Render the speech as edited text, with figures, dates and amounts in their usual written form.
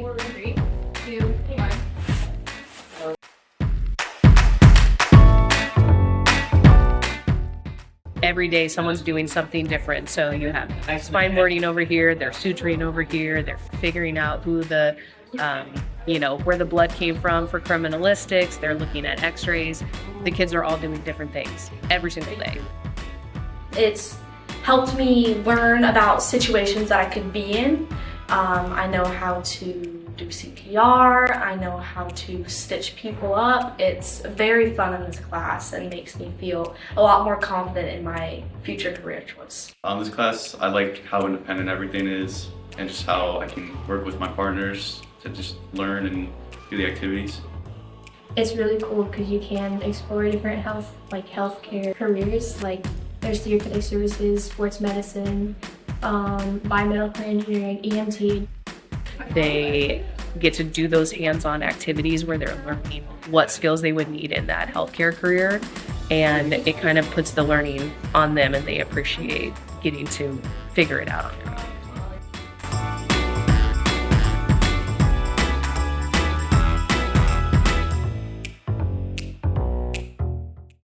3, 2, 1. Every day someone's doing something different. So you have spine boarding over here, they're suturing over here, they're figuring out who the, where the blood came from for criminalistics, they're looking at x-rays. The kids are all doing different things every single day. It's helped me learn about situations that I could be in. I know how to do CPR, I know how to stitch people up. It's very fun in this class and makes me feel a lot more confident in my future career choice. On this class, I like how independent everything is and just how I can work with my partners to just learn and do the activities. It's really cool because you can explore different healthcare careers, like there's therapeutic services, sports medicine, biomedical engineering, EMT. They get to do those hands-on activities where they're learning what skills they would need in that healthcare career, and it kind of puts the learning on them and they appreciate getting to figure it out on their own.